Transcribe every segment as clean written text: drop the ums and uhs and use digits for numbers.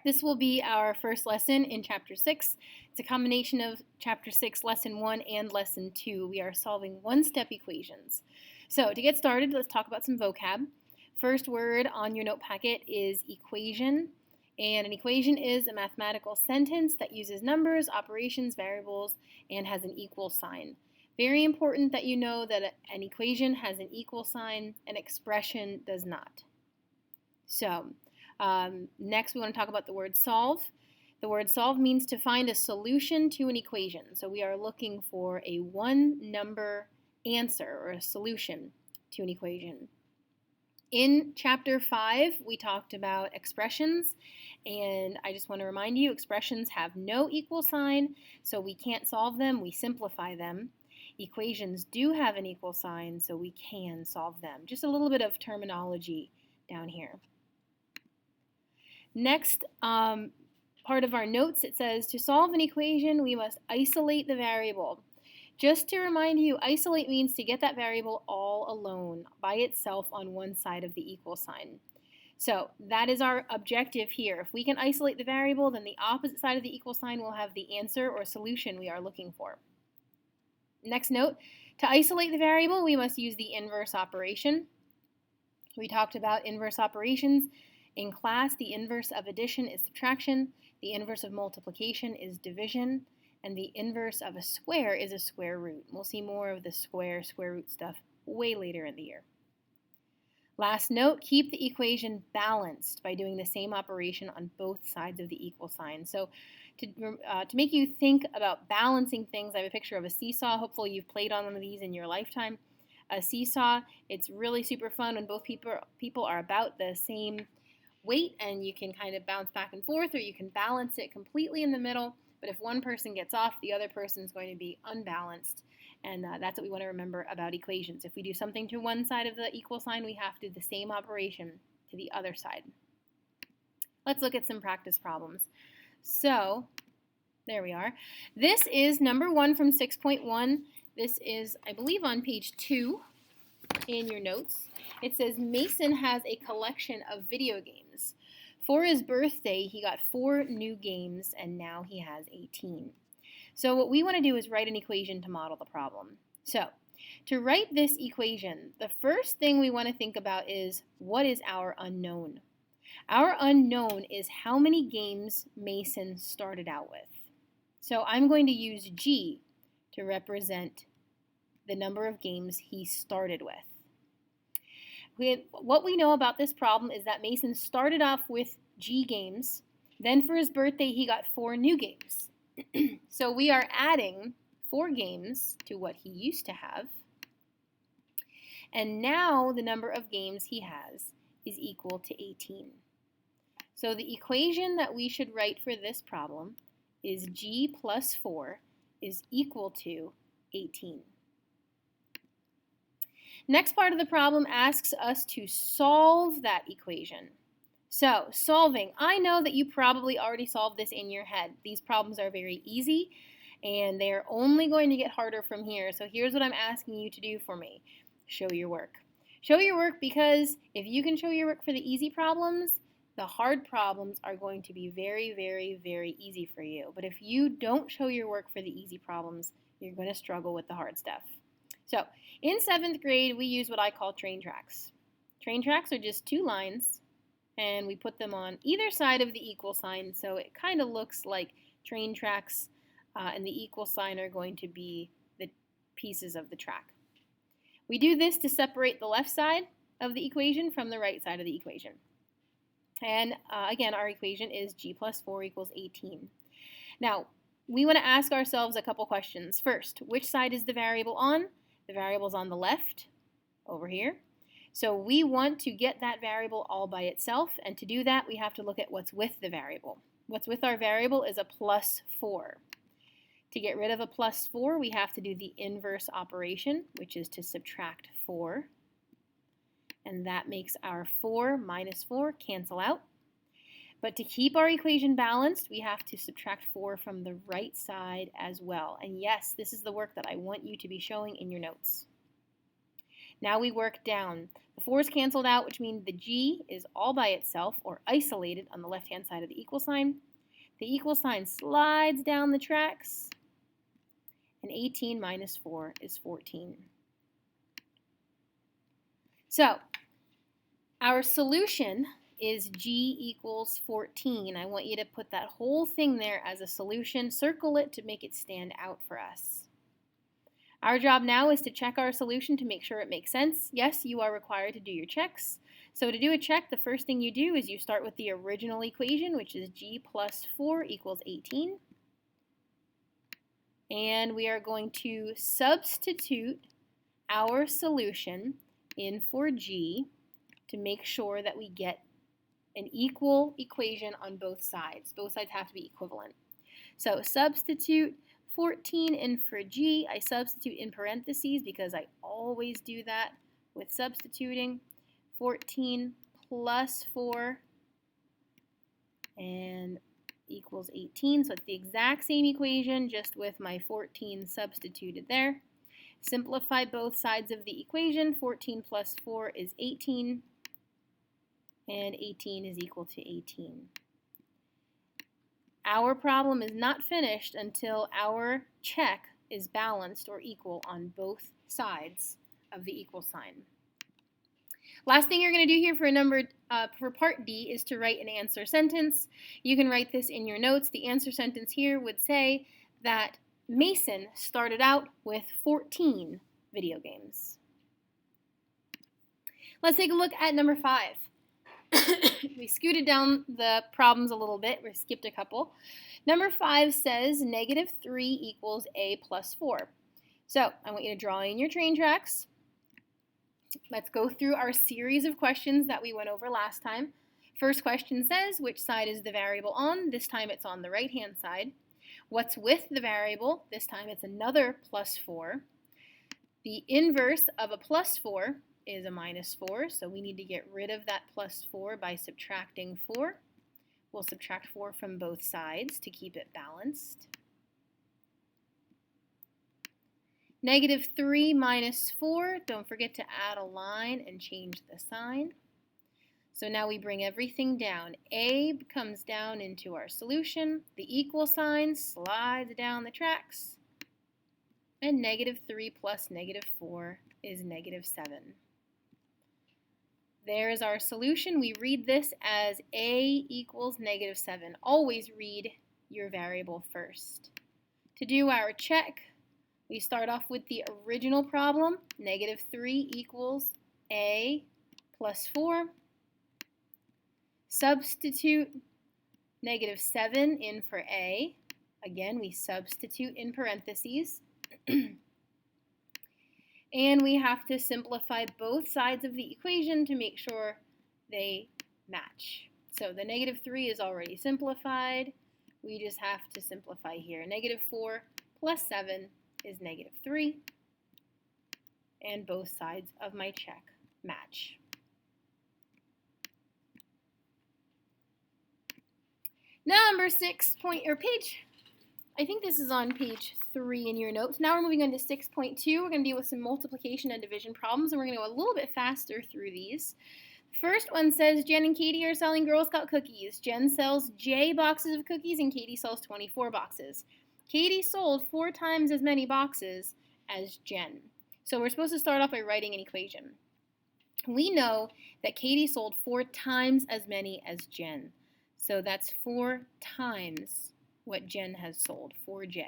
This will be our first lesson in Chapter 6. It's a combination of Chapter 6, Lesson 1, and Lesson 2. We are solving one-step equations. So to get started, let's talk about some vocab. First word on your note packet is equation. And an equation is a mathematical sentence that uses numbers, operations, variables, and has an equal sign. Very important that you know that an equation has an equal sign, an expression does not. So, next we want to talk about the word solve. The word solve means to find a solution to an equation. So we are looking for a one-number answer or a solution to an equation. In Chapter 5, we talked about expressions, and I just want to remind you, expressions have no equal sign, so we can't solve them, we simplify them. Equations do have an equal sign, so we can solve them. Just a little bit of terminology down here. Next part of our notes, it says, to solve an equation, we must isolate the variable. Just to remind you, isolate means to get that variable all alone, by itself on one side of the equal sign. So that is our objective here. If we can isolate the variable, then the opposite side of the equal sign will have the answer or solution we are looking for. Next note, to isolate the variable, we must use the inverse operation. We talked about inverse operations in class. The inverse of addition is subtraction, the inverse of multiplication is division, and the inverse of a square is a square root. We'll see more of the square root stuff way later in the year. Last note, keep the equation balanced by doing the same operation on both sides of the equal sign. So to make you think about balancing things, I have a picture of a seesaw. Hopefully you've played on one of these in your lifetime. A seesaw, it's really super fun when both people are about the same weight, and you can kind of bounce back and forth, or you can balance it completely in the middle. But if one person gets off, the other person is going to be unbalanced. And that's what we want to remember about equations. If we do something to one side of the equal sign, we have to do the same operation to the other side. Let's look at some practice problems. So, there we are. This is number 1 from 6.1. This is, I believe, on page 2 in your notes. It says Mason has a collection of video games. For his birthday, he got 4 new games, and now he has 18. So what we want to do is write an equation to model the problem. So to write this equation, the first thing we want to think about is, what is our unknown? Our unknown is how many games Mason started out with. So I'm going to use G to represent the number of games he started with. What we know about this problem is that Mason started off with G games. Then for his birthday, he got 4 new games. So we are adding 4 games to what he used to have. And now the number of games he has is equal to 18. So the equation that we should write for this problem is G plus 4 is equal to 18. Next part of the problem asks us to solve that equation. So, solving. I know that you probably already solved this in your head. These problems are very easy, and they're only going to get harder from here. So here's what I'm asking you to do for me. Show your work. Show your work, because if you can show your work for the easy problems, the hard problems are going to be very, very, very easy for you. But if you don't show your work for the easy problems, you're going to struggle with the hard stuff. So, in 7th grade, we use what I call train tracks. Train tracks are just 2 lines, and we put them on either side of the equal sign, so it kind of looks like train tracks, and the equal sign are going to be the pieces of the track. We do this to separate the left side of the equation from the right side of the equation. And again, our equation is G plus 4 equals 18. Now, we want to ask ourselves a couple questions. First, which side is the variable on? The variable's on the left, over here. So we want to get that variable all by itself, and to do that, we have to look at what's with the variable. What's with our variable is a plus 4. To get rid of a plus 4, we have to do the inverse operation, which is to subtract 4. And that makes our 4 minus 4 cancel out. But to keep our equation balanced, we have to subtract 4 from the right side as well. And yes, this is the work that I want you to be showing in your notes. Now we work down. The 4's canceled out, which means the g is all by itself or isolated on the left-hand side of the equal sign. The equal sign slides down the tracks, and 18 minus 4 is 14. So our solution is g equals 14. I want you to put that whole thing there as a solution. Circle it to make it stand out for us. Our job now is to check our solution to make sure it makes sense. Yes, you are required to do your checks. So to do a check, the first thing you do is you start with the original equation, which is g plus 4 equals 18. And we are going to substitute our solution in for g to make sure that we get an equal equation on both sides. Both sides have to be equivalent. So substitute 14 in for g. I substitute in parentheses because I always do that with substituting. 14 plus 4 and equals 18. So it's the exact same equation, just with my 14 substituted there. Simplify both sides of the equation. 14 plus 4 is 18, and 18 is equal to 18. Our problem is not finished until our check is balanced or equal on both sides of the equal sign. Last thing you're going to do here for part D is to write an answer sentence. You can write this in your notes. The answer sentence here would say that Mason started out with 14 video games. Let's take a look at number 5. We scooted down the problems a little bit. We skipped a couple. Number 5 says negative 3 equals a plus 4. So I want you to draw in your train tracks. Let's go through our series of questions that we went over last time. First question says, which side is the variable on? This time it's on the right-hand side. What's with the variable? This time it's another plus 4. The inverse of a plus 4 is a minus 4, so we need to get rid of that plus 4 by subtracting 4. We'll subtract 4 from both sides to keep it balanced. Negative 3 minus 4, don't forget to add a line and change the sign. So now we bring everything down. A comes down into our solution. The equal sign slides down the tracks. And negative 3 plus negative 4 is negative 7. There's our solution. We read this as a equals negative 7. Always read your variable first. To do our check, we start off with the original problem. Negative 3 equals a plus 4. Substitute negative 7 in for a. Again, we substitute in parentheses. And we have to simplify both sides of the equation to make sure they match. So the negative 3 is already simplified. We just have to simplify here. Negative 4 plus 7 is negative 3. And both sides of my check match. Number 6 page. I think this is on page 3 in your notes. Now we're moving on to 6.2. We're going to deal with some multiplication and division problems, and we're going to go a little bit faster through these. First one says Jen and Katie are selling Girl Scout cookies. Jen sells J boxes of cookies, and Katie sells 24 boxes. Katie sold 4 times as many boxes as Jen. So we're supposed to start off by writing an equation. We know that Katie sold 4 times as many as Jen. So that's 4 times what Jen has sold, 4J.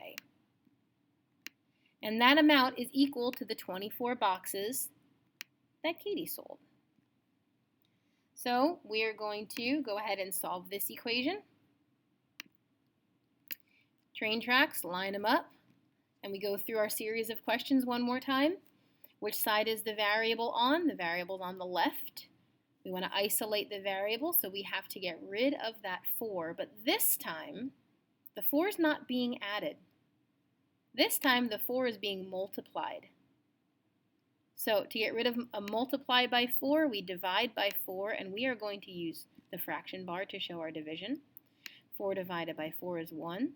And that amount is equal to the 24 boxes that Katie sold. So we are going to go ahead and solve this equation. Train tracks, line them up, and we go through our series of questions one more time. Which side is the variable on? The variable's on the left. We want to isolate the variable, so we have to get rid of that 4. But this time, the 4 is not being added. This time, the 4 is being multiplied. So to get rid of a multiply by 4, we divide by 4, and we are going to use the fraction bar to show our division. 4 divided by 4 is 1.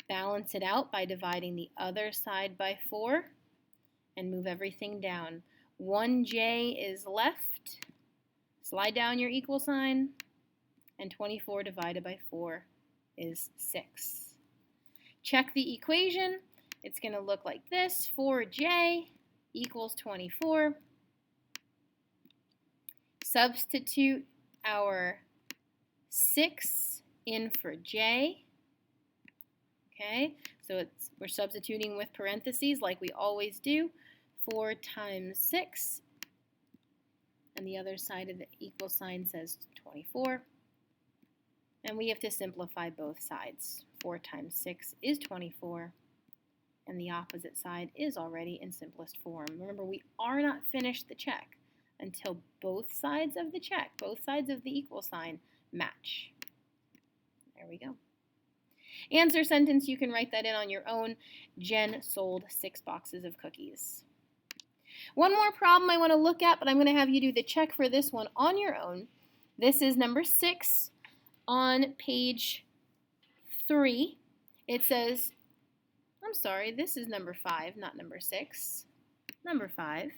Balance it out by dividing the other side by 4, and move everything down. 1j is left. Slide down your equal sign. And 24 divided by 4 is 6. Check the equation. It's going to look like this. 4j equals 24. Substitute our 6 in for j. Okay, so we're substituting with parentheses like we always do. 4 times 6. And the other side of the equal sign says 24. And we have to simplify both sides. 4 times 6 is 24. And the opposite side is already in simplest form. Remember, we are not finished the check until both sides of the check, both sides of the equal sign, match. There we go. Answer sentence, you can write that in on your own. Jen sold 6 boxes of cookies. One more problem I want to look at, but I'm going to have you do the check for this one on your own. This is number 6 on page 3. It says, I'm sorry, this is number 5, not number 6. Number 5.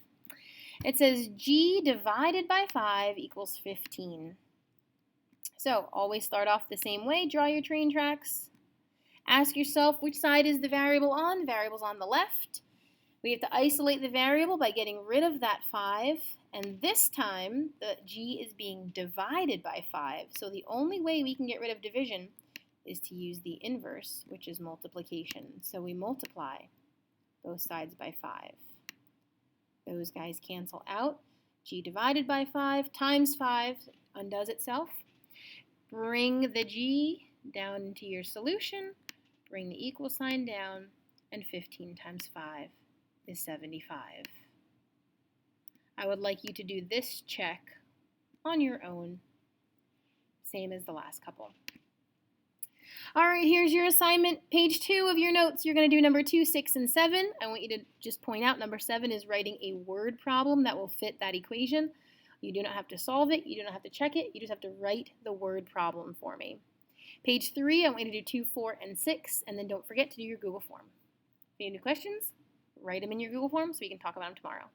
It says g divided by 5 equals 15. So always start off the same way. Draw your train tracks. Ask yourself which side is the variable on. The variable's on the left. We have to isolate the variable by getting rid of that 5. And this time, the g is being divided by 5. So the only way we can get rid of division is to use the inverse, which is multiplication. So we multiply both sides by 5. Those guys cancel out. G divided by 5 times 5 undoes itself. Bring the g down into your solution. Bring the equal sign down. And 15 times 5 is 75. I would like you to do this check on your own, same as the last couple. All right, here's your assignment. Page 2 of your notes, you're going to do number 2, 6, and 7. I want you to just point out number 7 is writing a word problem that will fit that equation. You do not have to solve it. You do not have to check it. You just have to write the word problem for me. Page 3, I want you to do 2, 4, and 6, and then don't forget to do your Google form. If you have any questions, write them in your Google form so we can talk about them tomorrow.